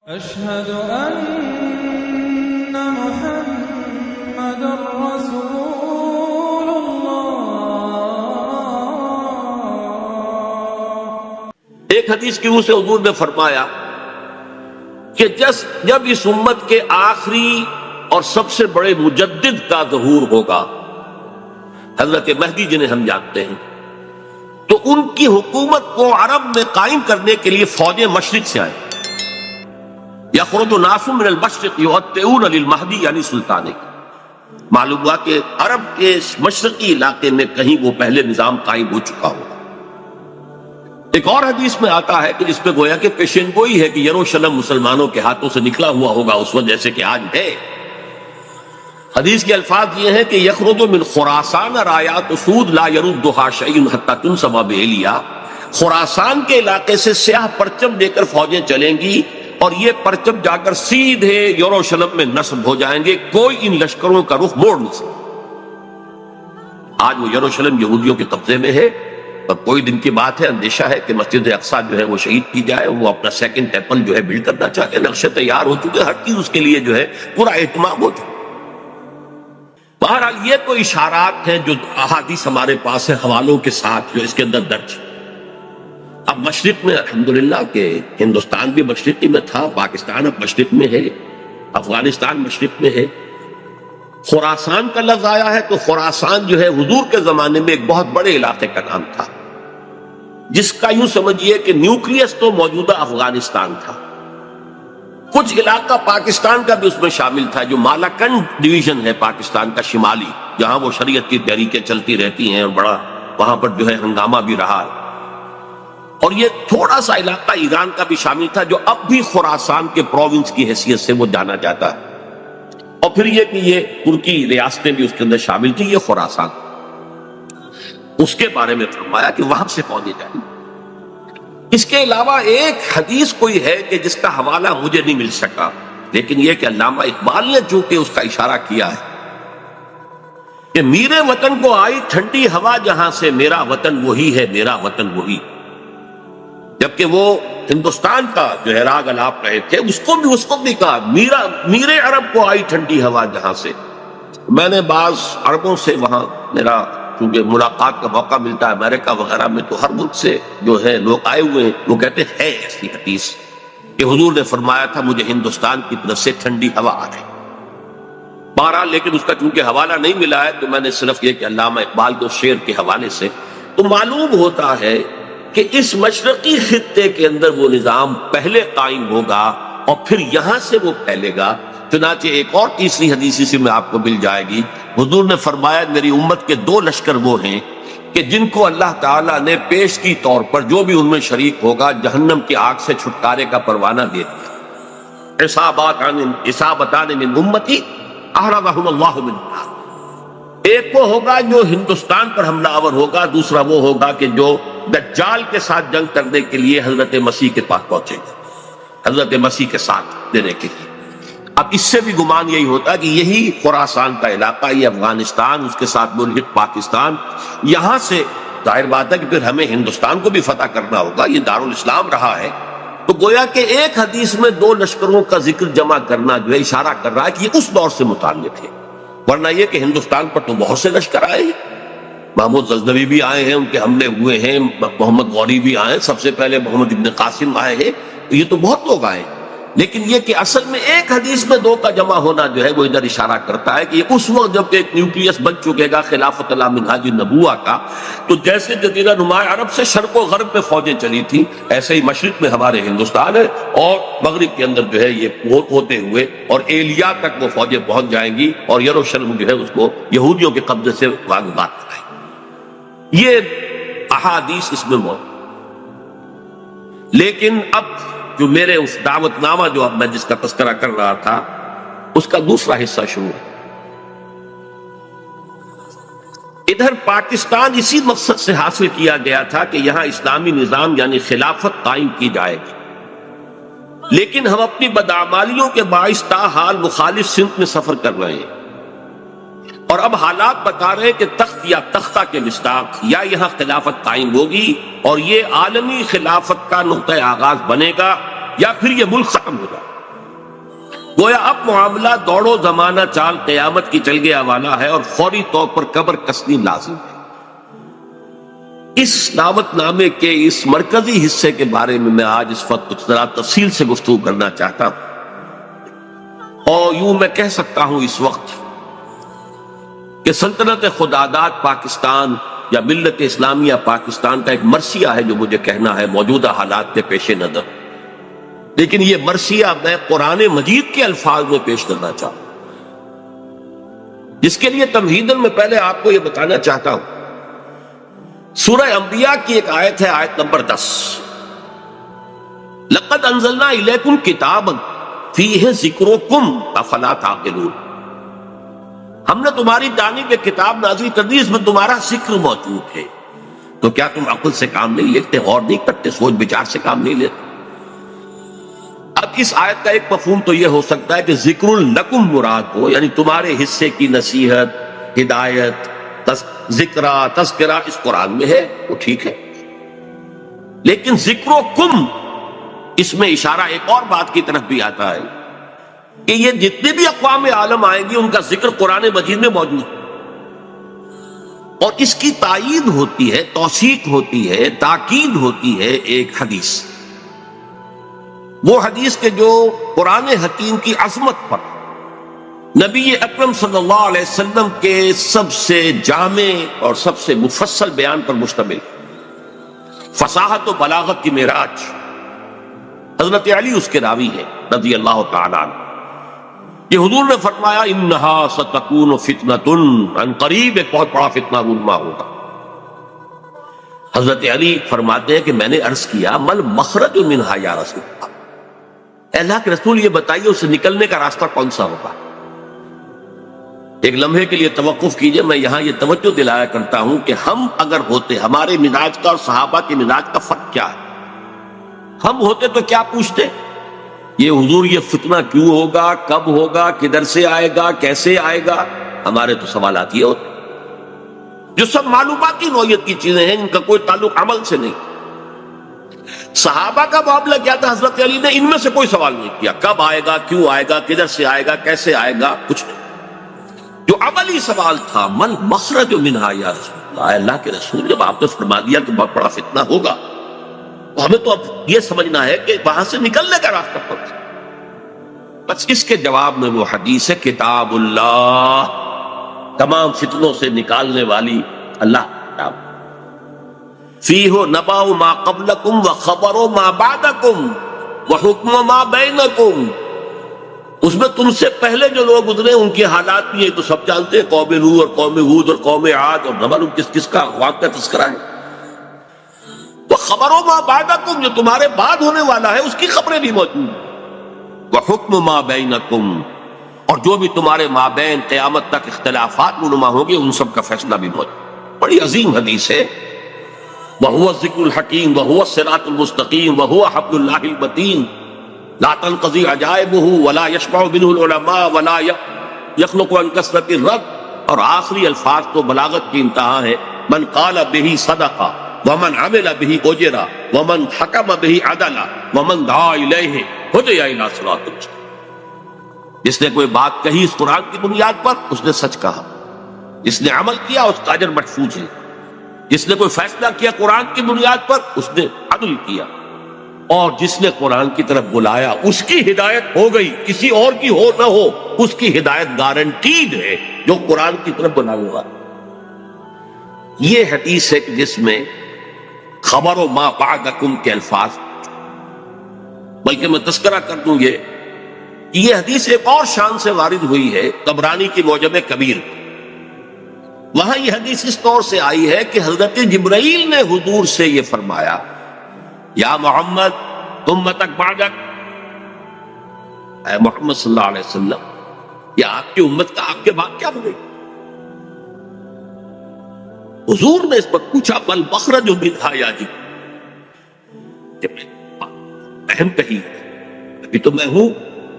أشهد أن محمد رسول الله۔ ایک حدیث کی روح سے حضور نے فرمایا کہ جب اس امت کے آخری اور سب سے بڑے مجدد کا ظہور ہوگا، حضرت مہدی جنہیں ہم جانتے ہیں، تو ان کی حکومت کو عرب میں قائم کرنے کے لیے فوجیں مشرق سے آئیں۔ یخرج ناس من المشرق یؤطئون للمہدی، یعنی سلطانے کی معلوم ہوا کہ عرب کے مشرقی علاقے میں کہیں وہ پہلے نظام قائم ہو چکا ہوگا۔ ایک اور حدیث میں آتا ہے کہ جس پہ گویا کہ پیشین گوئی ہے کہ یروشلم مسلمانوں کے ہاتھوں سے نکلا ہوا ہوگا اس وقت جیسے کہ آج ہے۔ حدیث کے الفاظ یہ ہیں کہ یخرج من خراسان رایات سود لا یردها شیء حتی تنصب بإیلیا، خراسان کے علاقے سے سیاہ پرچم لے کر فوجیں چلیں گی اور یہ پرچم جا کر سیدھے یروشلم میں نصب ہو جائیں گے، کوئی ان لشکروں کا رخ موڑ نہیں سکتا۔ آج وہ یروشلم یہودیوں کے قبضے میں ہے اور کوئی دن کی بات ہے، اندیشہ ہے کہ مسجد اقصی جو ہے وہ شہید کی جائے، وہ اپنا سیکنڈ ٹیمپل جو ہے بلڈ کرنا چاہتے ہیں، نقشے تیار ہو چکے، ہر چیز اس کے لیے جو ہے پورا اہتمام ہو چکا۔ بہرحال یہ کوئی اشارات ہیں جو احادیث ہمارے پاس ہے حوالوں کے ساتھ جو اس کے اندر درج ہے۔ اب مشرق میں الحمدللہ کہ ہندوستان بھی مشرقی میں تھا، پاکستان اب مشرق میں ہے، افغانستان مشرق میں ہے۔ خراسان کا لفظ آیا ہے تو خراسان جو ہے حضور کے زمانے میں ایک بہت بڑے علاقے کا نام تھا، جس کا یوں سمجھیے کہ نیوکلیس تو موجودہ افغانستان تھا، کچھ علاقہ پاکستان کا بھی اس میں شامل تھا، جو مالاکنڈ ڈویژن ہے پاکستان کا شمالی، جہاں وہ شریعت کی تحریکیں چلتی رہتی ہیں اور بڑا وہاں پر جو ہے ہنگامہ بھی رہا ہے۔ اور یہ تھوڑا سا علاقہ ایران کا بھی شامل تھا، جو اب بھی خراسان کے پروونس کی حیثیت سے وہ جانا جاتا ہے۔ اور پھر یہ کہ یہ ترکی ریاستیں بھی اس کے اندر شامل تھی، یہ خراسان، اس کے بارے میں فرمایا کہ وہاں سے فوجیں جائیں۔ اس کے علاوہ ایک حدیث کوئی ہے کہ جس کا حوالہ مجھے نہیں مل سکا، لیکن یہ کہ علامہ اقبال نے چونکہ اس کا اشارہ کیا ہے کہ میرے وطن کو آئی ٹھنڈی ہوا جہاں سے، میرا وطن وہی ہے، میرا وطن وہی، جبکہ وہ ہندوستان کا جو ہے راگ الاپ رہے تھے، اس کو بھی کہا میرے عرب کو آئی ٹھنڈی ہوا جہاں سے۔ میں نے بعض عربوں سے وہاں میرا چونکہ ملاقات کا موقع ملتا ہے امریکہ وغیرہ میں، تو ہر ملک سے جو ہے لوگ آئے ہوئے ہیں، وہ کہتے ہیں ایسی حدیث کہ حضور نے فرمایا تھا مجھے ہندوستان کی طرف سے ٹھنڈی ہوا آ رہی۔ بہرحال لیکن اس کا چونکہ حوالہ نہیں ملا ہے تو میں نے صرف یہ کہ علامہ اقبال کے شعر کے حوالے سے تو معلوم ہوتا ہے کہ اس مشرقی خطے کے اندر وہ نظام پہلے قائم ہوگا اور پھر یہاں سے وہ پھیلے گا۔ چنانچہ ایک اور تیسری حدیث سے میں آپ کو مل جائے گی، حضور نے فرمایا میری امت کے دو لشکر وہ ہیں کہ جن کو اللہ تعالیٰ نے پیش کی طور پر جو بھی ان میں شریک ہوگا جہنم کی آگ سے چھٹکارے کا پروانہ دے دیا۔ عصابتان من امتی احرزهم اللہ من النار، ایک وہ ہوگا جو ہندوستان پر حملہ آور ہوگا، دوسرا وہ ہوگا کہ جو دجال کے ساتھ جنگ کرنے کے لیے حضرت مسیح کے پاس پہنچے گا، حضرت مسیح کے ساتھ دینے کے لیے۔ اب اس سے بھی گمان یہی ہوتا ہے کہ یہی خراسان کا علاقہ، یہ افغانستان، اس کے ساتھ ملحق پاکستان، یہاں سے ظاہر بات ہے کہ پھر ہمیں ہندوستان کو بھی فتح کرنا ہوگا، یہ دارالاسلام رہا ہے۔ تو گویا کہ ایک حدیث میں دو لشکروں کا ذکر جمع کرنا جو ہے اشارہ کر رہا ہے کہ یہ اس دور سے متعلق ہے، ورنہ یہ کہ ہندوستان پر تو بہت سے لشکر آئے ہیں، محمود غزنوی بھی آئے ہیں، ان کے حملے ہوئے ہیں، محمد غوری بھی آئے ہیں، سب سے پہلے محمد ابن قاسم آئے ہیں، یہ تو بہت لوگ آئے ہیں۔ لیکن یہ کہ اصل میں ایک حدیث میں دو کا جمع ہونا جو ہے وہ ادھر اشارہ کرتا ہے کہ یہ اس وقت جب ایک نیوکلیس بن چکے گا خلافت اللہ منہاج النبوہ کا، تو جیسے جزیرہ نما عرب سے شرق و غرب میں فوجیں چلی تھیں، ایسے ہی مشرق میں ہمارے ہندوستان ہے اور مغرب کے اندر جو ہے یہ ہوتے ہوئے اور ایلیا تک وہ فوجیں پہنچ جائیں گی اور یروشلم جو ہے اس کو یہودیوں کے قبضے سے واگبات کرائیں۔ یہ احادیث اس میں موجود، لیکن اب جو میرے اس دعوت نامہ جو اب میں جس کا تذکرہ کر رہا تھا اس کا دوسرا حصہ شروع ہے۔ ادھر پاکستان اسی مقصد سے حاصل کیا گیا تھا کہ یہاں اسلامی نظام یعنی خلافت قائم کی جائے گی، لیکن ہم اپنی بدعمالیوں کے باعث تاحال مخالف سمت میں سفر کر رہے ہیں، اور اب حالات بتا رہے ہیں کہ تخت یا تختہ کے مصداق یا یہاں خلافت قائم ہوگی اور یہ عالمی خلافت کا نقطہ آغاز بنے گا یا پھر یہ ملک ختم ہو جائے۔ گویا اب معاملہ دوڑو زمانہ چال قیامت کی چل گیا والا ہے اور فوری طور پر قبر کسنی لازم ہے۔ اس دعوت نامے کے اس مرکزی حصے کے بارے میں آج اس وقت کچھ ذرا تفصیل سے گفتگو کرنا چاہتا ہوں، اور یوں میں کہہ سکتا ہوں اس وقت کہ سلطنت خداداد پاکستان یا ملت اسلامیہ پاکستان کا ایک مرثیہ ہے جو مجھے کہنا ہے موجودہ حالات کے پیش نظر، لیکن یہ مرثیہ میں قرآن مجید کے الفاظ میں پیش کرنا چاہتا ہوں، جس کے لیے تمہیداً میں پہلے آپ کو یہ بتانا چاہتا ہوں۔ سورہ انبیاء کی ایک آیت ہے، آیت نمبر 10، لَقَدْ أَنزَلْنَا إِلَيْكُمْ كِتَابًا فِيهِ ذِكْرُكُمْ أَفَلَا تَعْقِلُونَ، ہم نے تمہاری جانب ایک کتاب نازل کر دی، اس میں تمہارا ذکر موجود ہے، تو کیا تم عقل سے کام نہیں لیتے، غور نہیں کرتے، سوچ بچار سے کام نہیں لیتے؟ اب اس آیت کا ایک مفہوم تو یہ ہو سکتا ہے کہ ذکر لکم مراد ہو، یعنی تمہارے حصے کی نصیحت، ہدایت، ذکرہ، تذکرہ اس قرآن میں ہے، وہ ٹھیک ہے، لیکن ذکر و کم اس میں اشارہ ایک اور بات کی طرف بھی آتا ہے کہ یہ جتنے بھی اقوام عالم آئیں گی ان کا ذکر قرآن مجید میں موجود ہے، اور اس کی تائید ہوتی ہے، توثیق ہوتی ہے، تاکید ہوتی ہے ایک حدیث، وہ حدیث کے جو قرآن حکیم کی عظمت پر نبی اکرم صلی اللہ علیہ وسلم کے سب سے جامع اور سب سے مفصل بیان پر مشتمل، فصاحت و بلاغت کی معراج، حضرت علی اس کے راوی ہے رضی اللہ تعالیٰ عنہ، یہ حضور نے فرمایا انہا ستکون فتنۃ، ان قریب ایک بہت بڑا فتنہ رونما ہوگا۔ حضرت علی فرماتے ہیں کہ میں نے عرض کیا مل مخرج منہا یا رسول اللہ، اے اللہ کے رسول یہ بتائیے اسے نکلنے کا راستہ کون سا ہوگا؟ ایک لمحے کے لیے توقف کیجئے، میں یہاں یہ توجہ دلایا کرتا ہوں کہ ہم اگر ہوتے، ہمارے مزاج کا اور صحابہ کے مزاج کا فرق کیا ہے؟ ہم ہوتے تو کیا پوچھتے؟ یہ حضور یہ فتنہ کیوں ہوگا، کب ہوگا، کدھر سے آئے گا، کیسے آئے گا؟ ہمارے تو سوالات یہ ہوتے جو سب معلوماتی نوعیت کی چیزیں ہیں، ان کا کوئی تعلق عمل سے نہیں۔ صحابہ کا معاملہ کیا تھا؟ حضرت علی نے ان میں سے کوئی سوال نہیں کیا، کب آئے گا، کیوں آئے گا، کدھر سے آئے گا، کیسے آئے گا، کچھ نہیں۔ جو عملی سوال تھا من مخرج منہا یا رسول اللہ، اللہ کے رسول جب آپ نے فرما دیا کہ بہت بڑا فتنہ ہوگا تو ہمیں تو اب یہ سمجھنا ہے کہ وہاں سے نکلنے کا راستہ کون سا؟ بس اس کے جواب میں وہ حدیث ہے کتاب اللہ، تمام فتنوں سے نکالنے والی اللہ کتاب، فیہ نبأ ما قبلکم وخبر ما بعدکم وحکم ما بینکم، اس میں تم سے پہلے جو لوگ گزرے ان کے حالات بھی یہ تو سب جانتے ہیں، قوم نوح اور قوم ہود اور قوم عاد، اور نہ معلوم کس کس کا واقعہ تذکرہ ہے، وخبر ما بعدکم جو تمہارے بعد ہونے والا ہے اس کی خبریں بھی موجود ہیں، وحکم ما بینکم اور جو بھی تمہارے مابین قیامت تک اختلافات رونما ہوں گے ان سب کا فیصلہ بھی موجود۔ بڑی عظیم حدیث ہے، وَهُوَ الذِّكْرُ الْحَكِيمُ وَهُوَ الصِّرَاطُ الْمُسْتَقِيمُ وَهُوَ حَبْلُ اللَّهِ الْمَتِينُ لَا تَنْقَضِي عَجَائِبُهُ وَلَا يَشْبَعُ مِنْهُ الْعُلَمَاءُ وَلَا يَخْلُقُ عَنْ كَثْرَةِ الرَّدِّ، اور آخری الفاظ تو بلاغت کی انتہا ہے، من قال به صدقہ ومن عمل به اجر ومن حکم به عدل ومن دعا الیہ ہدی الی صراط المستقیم۔ جس نے کوئی بات کہی اس قرآن کی بنیاد پر اس نے سچ کہا، جس نے عمل کیا اس کا اجر محفوظ ہے، جس نے کوئی فیصلہ کیا قرآن کی بنیاد پر اس نے عدل کیا، اور جس نے قرآن کی طرف بلایا اس کی ہدایت ہو گئی، کسی اور کی ہو نہ ہو اس کی ہدایت گارنٹیڈ ہے جو قرآن کی طرف بلانے والا۔ یہ حدیث ہے جس میں خبر و ما بعدکم کے الفاظ، بلکہ میں تذکرہ کر دوں یہ حدیث ایک اور شان سے وارد ہوئی ہے طبرانی کی معجم کبیر، وہاں یہ حدیث اس طور سے آئی ہے کہ حضرت جبرائیل نے حضور سے یہ فرمایا یا محمد امتک بعدک، اے محمد صلی اللہ علیہ وسلم یہ آپ کی امت کا آپ کے بعد کیا بنے؟ حضور نے اس پر پوچھا بل مخرج منہا یا جی، اہم کہی ابھی تو میں ہوں،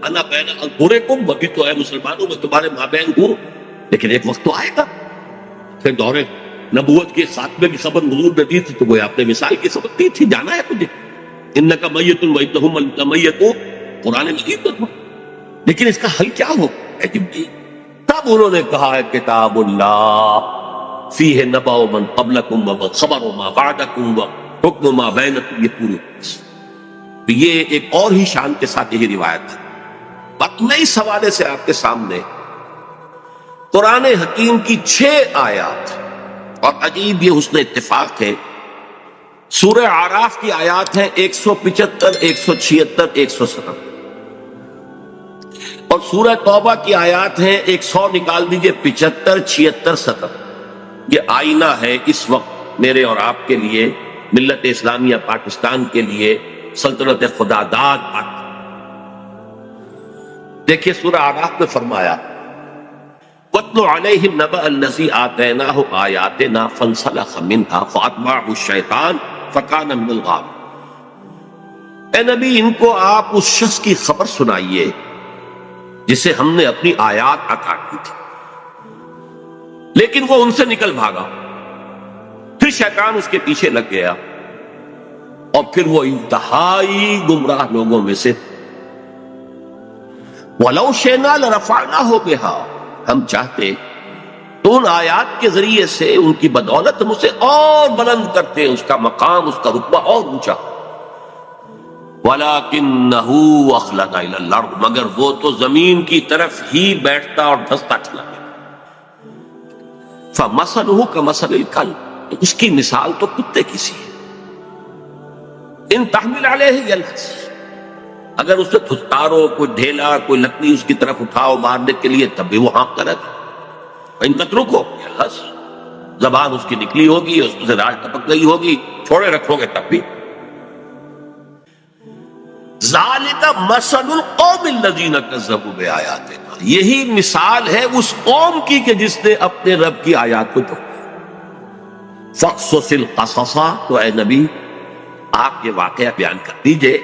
انا بین اظہرکم، ابھی تو اے مسلمانوں میں تمہارے مابین ہوں، لیکن ایک وقت تو آئے گا پھر دور نبوت کے خاتمے کی خبر حضور نے دی تھی تو وہ آپ نے مثال کی خبر دی تھی، جانا ہے تجھے انک میت وانہم لمیتون، قرآن مجید میں، لیکن اس کا حل کیا ہو؟ تب انہوں نے کہا ہے کتاب اللہ فیہ نبأ من قبلکم وخبر ما بعدکم وحکم ما بینکم، یہ پوری یہ ایک اور ہی شان کے ساتھ یہی روایت ہے۔ بات میں اس حوالے سے آپ کے سامنے قرآن حکیم کی 6 آیات، اور عجیب یہ حسن اتفاق ہے، سورہ اعراف کی آیات ہیں 175 176 170، اور سورہ توبہ کی آیات ہیں 100 نکال دیجئے 75 76 70۔ یہ آئینہ ہے اس وقت میرے اور آپ کے لیے، ملت اسلامیہ پاکستان کے لیے، سلطنت خدا داد۔ دیکھیے سورہ اعراف میں فرمایا وَاتْلُ عَلَيْهِمْ نَبَأَ الَّذِي آتَيْنَاهُ آيَاتِنَا فَانسَلَخَ مِنْهَا فَأَتْبَعَهُ الشَّيْطَانُ فَكَانَ مِنَ الْغَاوِينَ۔ اے نبی ان کو آپ اس شخص کی خبر سنائیے جسے ہم نے اپنی آیات عطا کی تھی، لیکن وہ ان سے نکل بھاگا، پھر شیطان اس کے پیچھے لگ گیا، اور پھر وہ انتہائی گمراہ لوگوں میں سے۔ وَلَوْ شِئْنَا لَرَفَعْنَاهُ بِهَا، ہم چاہتے تو ان آیات کے ذریعے سے، ان کی بدولت ہم اسے اور بلند کرتے، اس کا مقام، اس کا رتبہ اور اونچا۔ وَلَكِنَّهُ أَخْلَدَ إِلَى الْأَرْضِ، مگر وہ تو زمین کی طرف ہی بیٹھتا اور دھستا چلا گیا۔ فَمَثَلُهُ كَمَثَلِ الْكَلْبِ، تو اس کی مثال تو کتے کی سی ہے۔ إِن تَحْمِلْ عَلَيْهِ يَلْهَثْ، اگر اسے پھٹکارو، کوئی ڈھیلا، کوئی لکڑی اس کی طرف اٹھاؤ مارنے کے لیے، تب بھی وہ ہانپتا رہتا۔ ان تترکو یلہث، زبان اس کی نکلی ہوگی، اس سے راج ٹپک گئی ہوگی، چھوڑے رکھو گے تب بھی۔ ذالک مثل القوم الذین کذبوا بآیاتنا، یہی مثال ہے اس قوم کی کہ جس نے اپنے رب کی آیات کو جھٹلایا۔ فاقصص القصص، تو اے نبی آپ یہ واقعہ بیان کر دیجئے،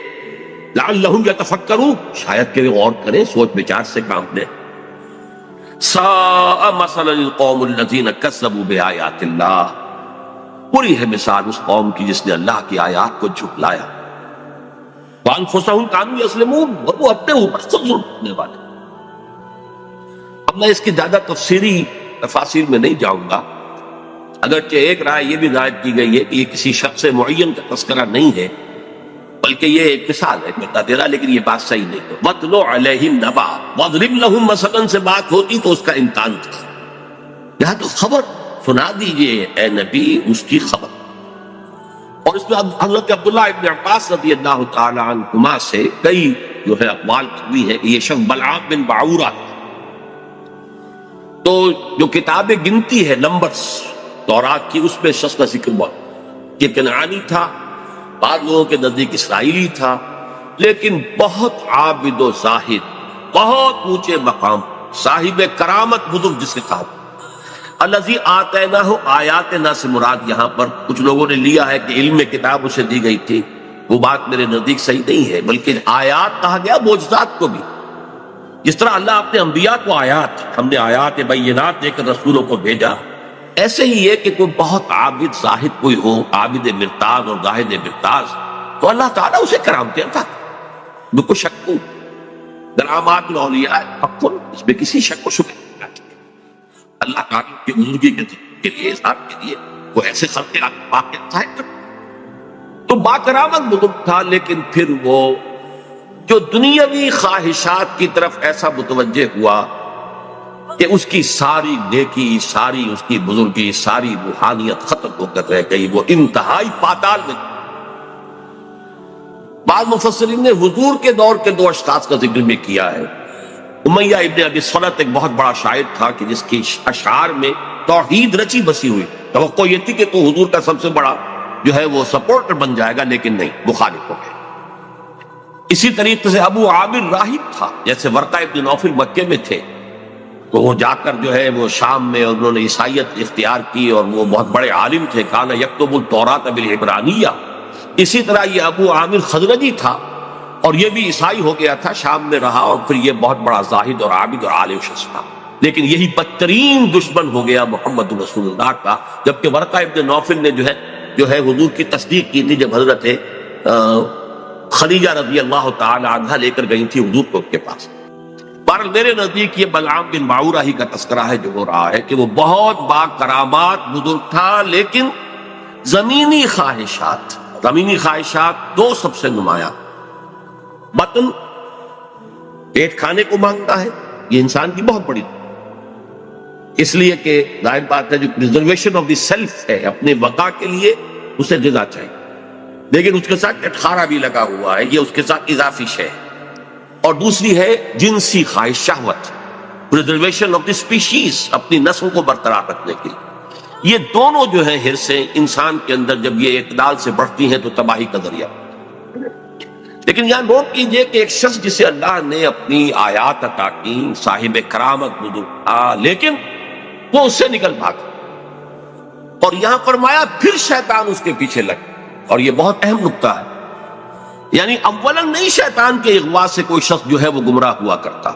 لعلہم یتفکرون، شاید کہ وہ غور کریں، سوچ بچار سے کام لیں۔ ساء مثلا القوم الذین کذبوا بآیات اللہ، بری ہے مثال اس قوم کی جس نے اللہ کی آیات کو جھٹلایا۔ وانفسہم کانوا یظلمون، اور وہ اپنے اوپر خود ظلم کرنے والے۔ اب میں اس کی زیادہ تفصیلی تفاصیل میں نہیں جاؤں گا، اگرچہ ایک رائے یہ بھی ظاہر کی گئی ہے کہ یہ کسی شخص معین کا تذکرہ نہیں ہے، بلکہ یہ ایک مثال ہے بتا دے رہا، لیکن یہ بات صحیح نہیں ہے۔ وَاتْلُ عَلَيْهِمْ نَبَأَ وَاضْرِبْ لَهُم مَثَلًا سے بات ہوتی تو اس کا امتحان تھا، یہاں تو خبر سنا دیجئے اے نبی اس کی خبر۔ اور اس میں حضرت عبداللہ ابن عباس رضی اللہ تعالی عنہما سے کئی جو ہے اقوال ہوئی ہے کہ یہ شخص بلعام بن باعورہ، تو جو کتاب گنتی ہے نمبرز تورات کی، اس میں شخص کا ذکر ہوا کہ کنعانی تھا، بعض لوگوں کے نزدیک اسرائیلی تھا، لیکن بہت عابد و زاہد، بہت اونچے مقام، صاحب کرامت بزرگ جسے کہا۔ الذی آتیناہ آیاتنا سے مراد یہاں پر کچھ لوگوں نے لیا ہے کہ علم کتاب اسے دی گئی تھی، وہ بات میرے نزدیک صحیح نہیں ہے، بلکہ آیات کہا گیا معجزات کو بھی، جس طرح اللہ اپنے انبیاء کو آیات، ہم نے آیات بینات دے کر رسولوں کو بھیجا، ایسے ہی ہے کہ کوئی بہت عابد زاہد کوئی ہو، عابد مرتاز اور زاہد مرتاز، تو اللہ تعالیٰ اسے کرامتیں عطا، بالکل شک کو کرامات الاولیاء حق، اس میں کسی شک و شبہ نہیں، اللہ تعالیٰ کی بزرگی کے لیے، ذات کے لیے وہ ایسے خلق واقع ظاہر کر، تو با کرامت بزرگ تھا، لیکن پھر وہ جو دنیاوی خواہشات کی طرف ایسا متوجہ ہوا کہ اس کی ساری نیکی، ساری اس کی بزرگی، ساری روحانیت ختم ہو کر رہ گئی، وہ انتہائی پاتال میں۔ بعض مفسرین نے حضور کے دور کے 2 اشخاص کا ذکر بھی کیا ہے۔ امیہ ابن ابی صلت ایک بہت بڑا شاعر تھا کہ جس کی اشعار میں توحید رچی بسی ہوئی، توقع یہ تھی کہ تو حضور کا سب سے بڑا جو ہے وہ سپورٹر بن جائے گا، لیکن نہیں، مخالف ہو گیا۔ اسی طریقے سے ابو عامر راہب تھا، جیسے ورقہ ابن نوفل مکے میں تھے، تو وہ جا کر جو ہے وہ شام میں انہوں نے عیسائیت اختیار کی، اور وہ بہت بڑے عالم تھے، کان یکتب التوراۃ بالعبرانیہ۔ اسی طرح یہ ابو عامر خزرجی تھا، اور یہ بھی عیسائی ہو گیا تھا، شام میں رہا، اور پھر یہ بہت بڑا زاہد اور عابد اور عالم شخص تھا، لیکن یہی بدترین دشمن ہو گیا محمد رسول اللہ کا، جبکہ ورقہ ابن نوفل نے جو ہے حضور کی تصدیق کی تھی، جب حضرت خدیجہ رضی اللہ تعالی عنہا لے کر گئی تھی حضور کو ان کے پاس۔ بہرحال میرے نزدیک یہ بلعام بن باعورہ ہی کا تذکرہ ہے جو ہو رہا ہے کہ وہ بہت با کرامات بزرگ تھا، لیکن زمینی خواہشات دو سب سے نمایاں، بطن پیٹ کھانے کو مانگتا ہے، یہ انسان کی بہت بڑی، اس لیے کہ ظاہر بات ہے جو پریزرویشن آف دی سیلف ہے، اپنے بقا کے لیے اسے غذا چاہیے، لیکن اس کے ساتھ کٹخارا بھی لگا ہوا ہے، یہ اس کے ساتھ اضافی شے ہے۔ اور دوسری ہے جنسی خواہش، شہوت، پریزرویشن آف دی اسپیشیز، اپنی نسل کو برقرار رکھنے کے لیے۔ یہ دونوں جو ہیں حرصیں انسان کے اندر جب یہ اعتدال سے بڑھتی ہیں تو تباہی کا ذریعہ۔ لیکن یہاں نوٹ کیجئے کہ ایک شخص جسے اللہ نے اپنی آیات عطا کی، صاحب کرامت بزرگ تھا، لیکن وہ اس سے نکل بھاگا، اور یہاں فرمایا پھر شیطان اس کے پیچھے لگ، اور یہ بہت اہم نکتہ ہے، یعنی اولاً نہیں شیطان کے اغوا سے کوئی شخص جو ہے وہ گمراہ ہوا کرتا۔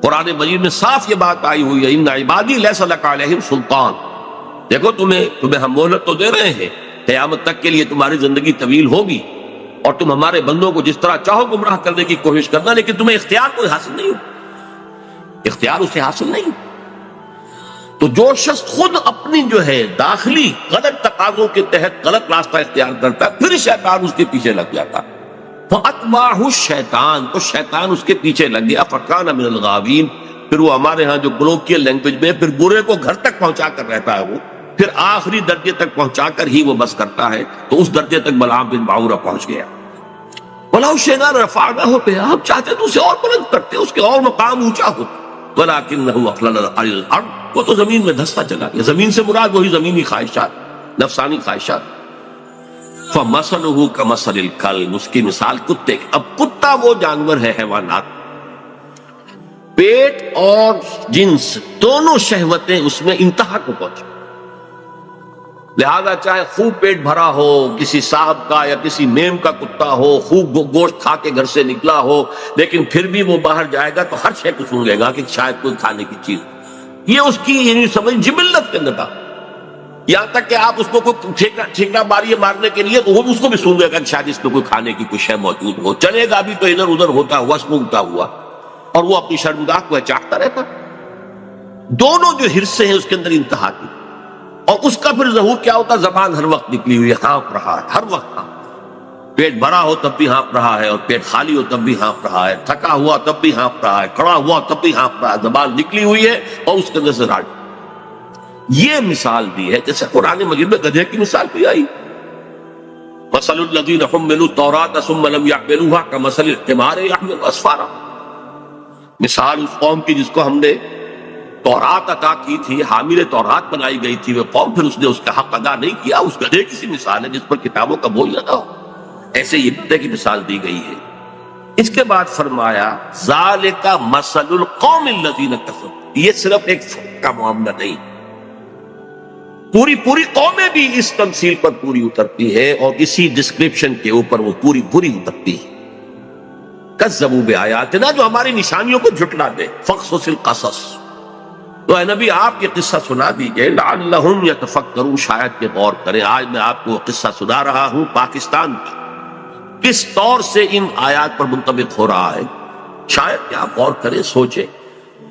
قرآن مجید میں صاف یہ بات آئی ہوئی ہے، ان عبادی لیس لک علیہم سلطان، دیکھو تمہیں ہم مہلت تو دے رہے ہیں، قیامت تک کے لیے تمہاری زندگی طویل ہوگی، اور تم ہمارے بندوں کو جس طرح چاہو گمراہ کرنے کی کوشش کرنا، لیکن تمہیں اختیار کوئی حاصل نہیں ہو، اختیار اسے حاصل نہیں۔ تو جو شخص خود اپنی جو ہے داخلی غلط تقاضوں کے تحت غلط راستہ اختیار کرتا ہے، پھر شیطان اس کے پیچھے لگ جاتا، فَأَتْبَعَهُ الشَّيْطَانُ، تو شیطان اس کے پیچھے لگ گیا، فَكَانَ مِنَ الْغَاوِينَ، پھر وہ ہمارے ہاں جو کولوکیل لینگویج میں پھر برے کو گھر تک پہنچا کر رہتا ہے، وہ پھر آخری درجے تک پہنچا کر ہی وہ بس کرتا ہے، تو اس درجے تک بلعام بن باعورہ پہنچ گیا۔ وَلَوْ شِئْنَا رَفَعْنَاهُ بِهَا، ہم چاہتے تو اسے اور بلند کرتے، اس کے اور مقام اونچا ہوتا، وَلَكِنَّهُ أَخْلَدَ إِلَى الْأَرْضِ، وہ تو زمین میں دھستا چلا گیا۔ زمین سے مراد وہی زمینی خواہشات، نفسانی خواہشات۔ فَمَثَلُهُ كَمَثَلِ الْكَلْبِ، اس کی مثال کتے کی۔ اب کتا وہ جانور ہے، حیوانات، پیٹ اور جنس دونوں شہوتیں اس میں انتہا کو پہنچی، لہذا چاہے خوب پیٹ بھرا ہو، کسی صاحب کا یا کسی میم کا کتا ہو، خوب گوشت کھا کے گھر سے نکلا ہو، لیکن پھر بھی وہ باہر جائے گا تو ہر شے کو سن لے گا کہ شاید کوئی کھانے کی چیز، یہ اس کی یعنی سمجھ جبلت کے اندر تھا، یہاں تک کہ آپ اس کو کوئی ٹھیکنا ماریے مارنے کے لیے تو وہ اس کو بھی سن لے گا کہ شاید اس میں کوئی کھانے کی کوئی شے موجود ہو، چلے گا بھی تو ادھر ادھر ہوتا ہوا، سنگتا ہوا، اور وہ اپنی شرمگاہ کو چاہتا رہتا۔ دونوں جو حرصے ہیں اس کے اندر انتہا کی، اور اس کا پھر ظہور کیا ہوتا، زبان ہر وقت نکلی ہوئی ہے، ہانپ رہا ہے، ہر وقت ہانپ، پیٹ بھرا ہو تب بھی ہانپ رہا ہے، اور پیٹ خالی ہو تب بھی ہانپ رہا ہے، تھکا ہوا تب بھی ہانپ رہا ہے، کھڑا ہوا تب بھی ہانپ رہا ہے، زبان نکلی ہوئی ہے اور اس کے اندر سے راڑ۔ یہ مثال دی ہے جیسے قرآن مجید میں گدھے کی مثال بھی آئی، مثل الذین حملوا التوراۃ ثم لم یحملوها کمثل الحمار یحمل اسفارا، مثال اس قوم کی جس کو ہم نے تورات عطا کی تھی، حامل تورات بنائی گئی تھی، وہ قوم پھر اس نے اس کا حق ادا نہیں کیا، اس گدھے کی سی مثال ہے جس پر کتابوں کا بوجھ لگا ہو، ایسے یہ گدھے کی مثال دی گئی ہے۔ اس کے بعد فرمایا ذالک مثل القوم الذین کفروا، یہ صرف ایک فرد کا معاملہ نہیں، پوری قومیں بھی اس تمثیل پر پوری اترتی ہے، اور اسی ڈسکرپشن کے اوپر وہ پوری اترتی ہے۔ کذبوا بآیاتنا، جو ہماری نشانیوں کو جھٹلا دے، فقصص القصص، تو اے نبی آپ یہ قصہ سنا دیجئے، لعلہم یتفکرون، شاید کہ غور کریں۔ آج میں آپ کو قصہ سنا رہا ہوں پاکستان کا، کس طور سے ان آیات پر منطبق ہو رہا ہے، شاید کہ آپ غور کریں، سوچیں،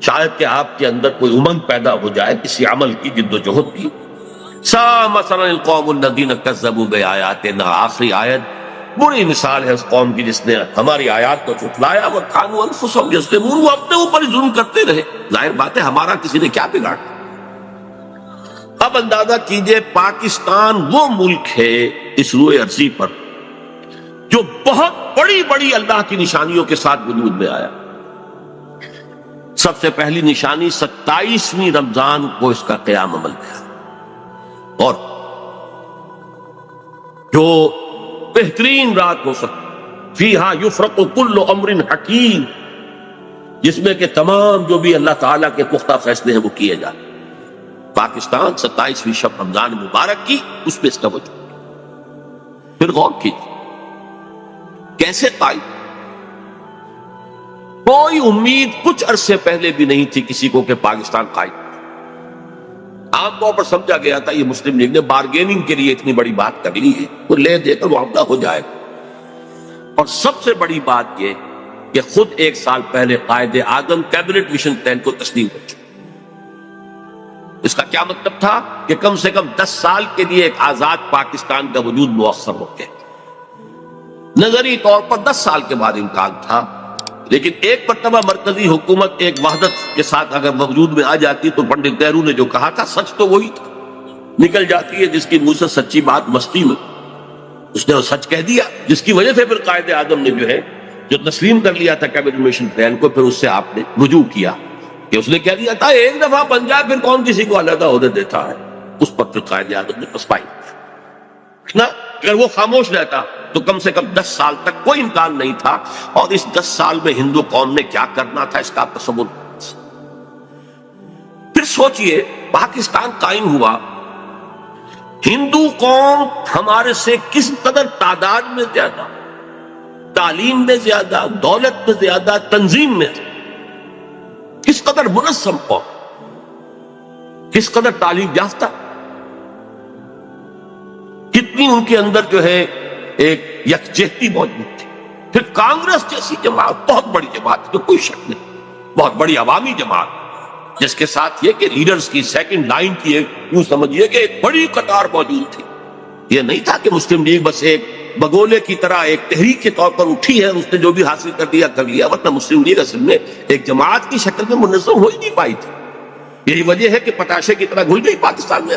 شاید کہ آپ کے اندر کوئی امنگ پیدا ہو جائے کسی عمل کی، جد و جہد کی۔ سا مثلا القوم الذین کذبوا بآیاتنا، آخری آیت بری مثال ہے اس قوم کی جس نے ہماری آیات کو جھٹلایا، وَكَانُوا أَنفُسَهُمْ يَظْلِمُونَ، وہ اپنے اوپر ظلم کرتے رہے، ظاہر بات ہے ہمارا کسی نے کیا بگاڑا۔ اب اندازہ کیجئے پاکستان وہ ملک ہے اس روئے ارضی پر جو بہت بڑی اللہ کی نشانیوں کے ساتھ وجود میں آیا۔ سب سے پہلی نشانی 27ویں رمضان کو اس کا قیام عمل میں آیا، اور جو بہترین رات ہو سکتی، فیہا یفرق کل امر حکیم، جس میں کہ تمام جو بھی اللہ تعالیٰ کے پختہ فیصلے ہیں وہ کیے جائیں۔ پاکستان 27ویں شب رمضان مبارک کی، اس میں اس کا وجود۔ پھر غور کیجیے کیسے قائم، کوئی امید کچھ عرصے پہلے بھی نہیں تھی کسی کو کہ پاکستان قائم، عام طور پر سمجھا گیا تھا یہ مسلم لیگ نے بارگیننگ کے لیے اتنی بڑی بات کر لی ہے، وہ لے دے کر معاملہ ہو جائے گا۔ اور سب سے بڑی بات یہ کہ خود 1 سال پہلے Quaid Azam cabinet mission plan کو تسلیم کر چکے۔ اس کا کیا مطلب تھا کہ کم سے کم 10 سال کے لیے ایک آزاد پاکستان کا وجود مؤثر ہو گیا۔ نظری طور پر 10 سال کے بعد امکان تھا، لیکن ایک مرتبہ مرکزی حکومت ایک وحدت کے ساتھ اگر وجود میں آ جاتی تو پنڈت نہرو نے جو کہا تھا سچ تو وہی تھا، نکل جاتی ہے جس کی منہ سے سچی بات مستی میں، اس نے وہ سچ کہہ دیا، جس کی وجہ سے پھر قائد اعظم نے جو تسلیم کر لیا تھا کیبنٹ مشن پلان کو، پھر اس سے آپ نے رجوع کیا کہ اس نے کہہ دیا تھا ایک دفعہ بن جائے پھر کون کسی کو علیحدہ عہدے دیتا ہے۔ اس پر پھر قائد اعظم نے پسپائی نا، اگر وہ خاموش رہتا تو کم سے کم 10 سال تک کوئی امکان نہیں تھا، اور اس 10 سال میں ہندو قوم نے کیا کرنا تھا اس کا تصور۔ پھر سوچئے پاکستان قائم ہوا، ہندو قوم ہمارے سے کس قدر تعداد میں زیادہ، تعلیم میں زیادہ، دولت میں زیادہ، تنظیم میں کس قدر منظم قوم، کس قدر تعلیم یافتہ، کتنی ان کے اندر جو ہے ایک یکجہتی موجود تھی۔ پھر کانگریس جیسی جماعت، بہت بڑی جماعت، تو کوئی شک نہیں، بہت بڑی عوامی جماعت، جس کے ساتھ یہ کہ لیڈرز کی سیکنڈ لائن کی ایک یوں سمجھیے کہ ایک بڑی قطار موجود تھی۔ یہ نہیں تھا کہ مسلم لیگ بس ایک بگولے کی طرح ایک تحریک کے طور پر اٹھی ہے، اس نے جو بھی حاصل کر لیا، ورنہ مسلم لیگ اصل میں ایک جماعت کی شکل میں منظم ہو ہی نہیں پائی تھی۔ یہی وجہ ہے کہ پتاشے کی طرح گھل گئی پاکستان میں۔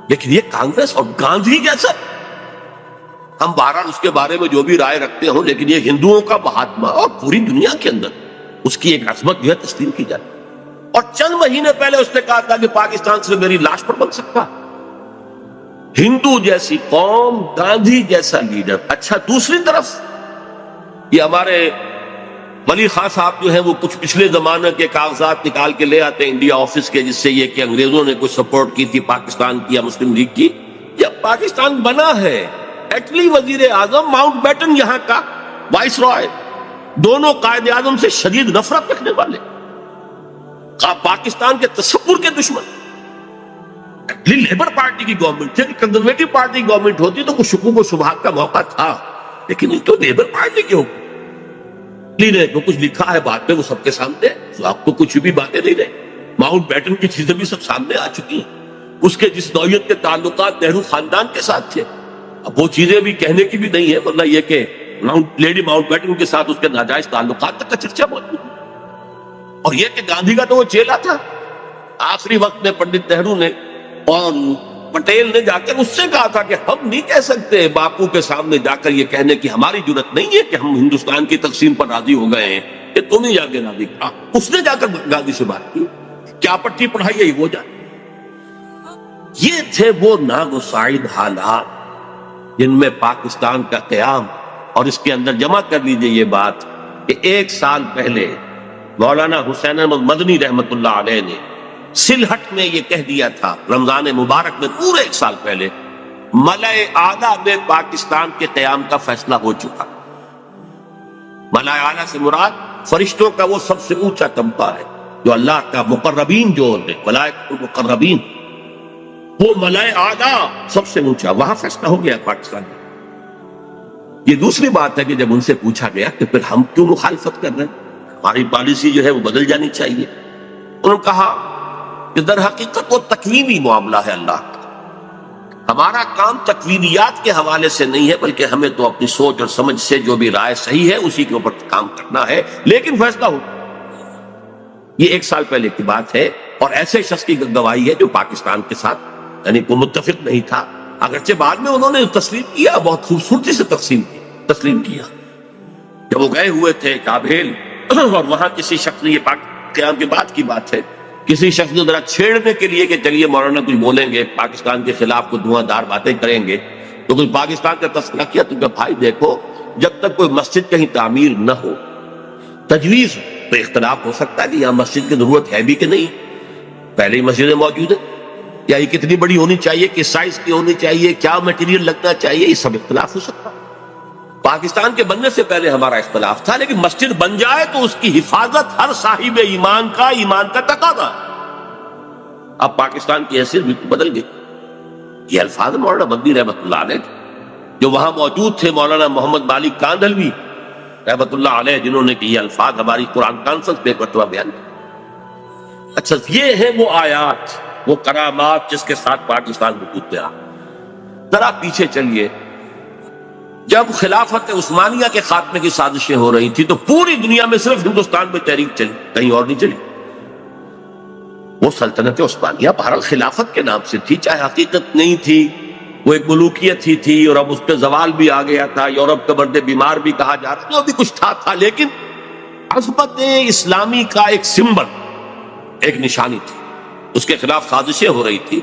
لیکن یہ کانگریس اور گاندھی جیسا، ہم بہرحال اس کے بارے میں جو بھی رائے رکھتے ہوں، لیکن یہ ہندوؤں کا مہاتما اور پوری دنیا کے اندر اس کی ایک عظمت جو ہے تسلیم کی جائے۔ اور چند مہینے پہلے اس نے کہا تھا کہ پاکستان سے میری لاش پر بن سکتا، ہندو جیسی قوم، گاندھی جیسا لیڈر۔ اچھا، دوسری طرف یہ ہمارے ولی خان صاحب جو ہیں وہ کچھ پچھلے زمانے کے کاغذات نکال کے لے آتے ہیں انڈیا آفس کے، جس سے یہ کہ انگریزوں نے کچھ سپورٹ کی تھی پاکستان کی یا مسلم لیگ کی۔ جب پاکستان بنا ہے، ایٹلی وزیر اعظم ماؤنٹ بیٹن یہاں کا وائس رائے، دونوں قائد اعظم سے شدید نفرت رکھنے والے، پاکستان کے تصور کے دشمن۔ لیبر پارٹی کی گورنمنٹ تھی، کنزرویٹو پارٹی کی گورنمنٹ ہوتی تو کچھ شکوک و شبہات کا موقع تھا، لیکن یہ تو لیبر پارٹی کے حکم نے جو کچھ لکھا ہے بعد میں وہ سب کے سامنے، آپ کو کچھ بھی باتیں نہیں رہے، ماؤنٹ بیٹن کی چیزیں بھی سب سامنے آ چکی ہیں، اس کے جس نوعیت کے تعلقات نہرو خاندان کے ساتھ تھے، اب وہ چیزیں بھی کہنے کی بھی نہیں ہے، ورنہ یہ کہ لیڈی ماؤنٹ بیٹن کے ساتھ اس کے ناجائز تعلقات تک کا چرچا موجود ہے۔ اور یہ کہ گاندھی کا تو وہ چیلا تھا، آخری وقت میں پنڈت نہرو نے اور پٹیل نے جا کر اس سے کہا تھا کہ ہم نہیں کہہ سکتے باپو کے سامنے جا کر یہ کہنے کی ہماری جرت نہیں ہے کہ ہم ہندوستان کی تقسیم پر راضی ہو گئے ہیں، کہ تم ہی جا کے راضی کہا۔ اس نے جا کر گاندھی سے بات کی، کیا پٹی پڑھائی ہے وہ جانے۔ یہ تھے وہ ناگزیر حالات جن میں پاکستان کا قیام، اور اس کے اندر جمع کر لیجئے یہ بات کہ 1 سال پہلے مولانا حسین احمد مدنی رحمت اللہ علیہ نے سلہٹ میں یہ کہہ دیا تھا، رمضان مبارک میں پورے 1 سال پہلے، ملأ اعلیٰ میں پاکستان کے قیام کا فیصلہ ہو چکا۔ ملأ اعلیٰ سے مراد فرشتوں کا وہ سب سے اونچا طبقہ ہے، جو اللہ کا مقربین جو ہوتے ملائکۃ المقربین، وہ ملأ اعلیٰ سب سے اونچا، وہاں فیصلہ ہو گیا پاکستان میں۔ یہ دوسری بات ہے کہ جب ان سے پوچھا گیا کہ پھر ہم کیوں مخالفت کر رہے ہیں، ہماری پالیسی جو ہے وہ بدل جانی چاہیے، انہوں نے کہا کہ در حقیقت وہ تکوینی معاملہ ہے اللہ کا، ہمارا کام تکوینیات کے حوالے سے نہیں ہے، بلکہ ہمیں تو اپنی سوچ اور سمجھ سے جو بھی رائے صحیح ہے اسی کے اوپر کام کرنا ہے، لیکن فیصلہ ہو۔ یہ 1 سال پہلے کی بات ہے، اور ایسے شخص کی گواہی ہے جو پاکستان کے ساتھ یعنی کوئی متفق نہیں تھا، اگرچہ بعد میں انہوں نے تسلیم کیا، بہت خوبصورتی سے تسلیم کیا۔ جب وہ گئے ہوئے تھے کابل، اور وہاں کسی شخص نے، یہ قیام کے بعد کی بات ہے، کسی شخص نے ذرا چھیڑنے کے لیے کہ چلیے مولانا کچھ بولیں گے، پاکستان کے خلاف کو دھواں دار باتیں کریں گے، تو کچھ پاکستان کا تذکرہ کیا، تو کہ بھائی دیکھو، جب تک کوئی مسجد کہیں تعمیر نہ ہو، تجویز تو اختلاف ہو سکتا ہے کہ یہاں مسجد کی ضرورت ہے بھی کہ نہیں، پہلے ہی مسجدیں موجود ہیں، یا یہ کتنی بڑی ہونی چاہیے، کس سائز کی ہونی چاہیے، کیا میٹیریل لگنا چاہیے، یہ سب اختلاف ہو سکتا ہے۔ پاکستان کے بننے سے پہلے ہمارا اختلاف تھا، لیکن مسجد بن جائے تو اس کی حفاظت ہر صاحب ایمان کا تقاضا۔ اب پاکستان کی حیثیت بالکل بدل گئی۔ یہ الفاظ مولانا مدنی رحمت اللہ علیہ جو وہاں موجود تھے، مولانا محمد مالک کاندھلوی رحمت اللہ علیہ، جنہوں نے کہ یہ الفاظ ہماری قرآن کانفرنس میں ایک مرتبہ بیان کیا۔ اچھا، یہ ہیں وہ آیات، وہ کرامات جس کے ساتھ پاکستان وجود میں آ۔ ذرا پیچھے چلیے، جب خلافت عثمانیہ کے خاتمے کی سازشیں ہو رہی تھی تو پوری دنیا میں صرف ہندوستان میں تحریک چلی، کہیں اور نہیں چلی۔ وہ سلطنت عثمانیہ بہرحال خلافت کے نام سے تھی، چاہے حقیقت نہیں تھی، وہ ایک ملوکیت ہی تھی، اور اب اس پہ زوال بھی آ گیا تھا، یورپ کا مرد بیمار بھی کہا جا رہا، جو بھی کچھ تھا، لیکن عظمت اسلامی کا ایک سمبل، ایک نشانی تھی، اس کے خلاف سازشیں ہو رہی تھی،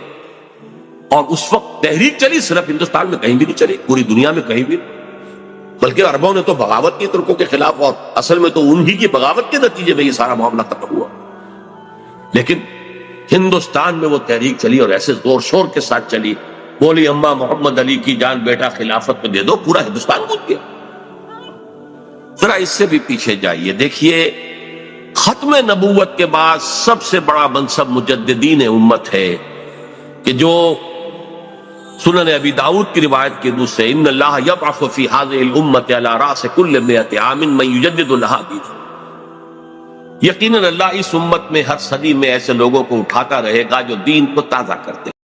اور اس وقت تحریک چلی، صرف ہندوستان میں کہیں بھی نہیں چلی، پوری دنیا میں کہیں بھی نہیں، بلکہ عربوں نے تو بغاوت کی ترکوں کے خلاف، اور اصل میں تو انہی کی بغاوت کے نتیجے میں یہ سارا معاملہ ختم ہوا۔ لیکن ہندوستان میں وہ تحریک چلی، اور ایسے زور شور کے ساتھ چلی، بولی اماں محمد علی کی جان بیٹا خلافت میں دے دو، پورا ہندوستان گونج گیا۔ ذرا اس سے بھی پیچھے جائیے، دیکھیے ختم نبوت کے بعد سب سے بڑا منصب مجددین امت ہے، کہ جو سنن ابی داؤد کی روایت کے روح سے ان اللہ یبعث فی هذه الامة على راس كل 100 عام من یجدد لها دینها، یقیناً اللہ اس امت میں ہر صدی میں ایسے لوگوں کو اٹھاتا رہے گا جو دین کو تازہ کرتے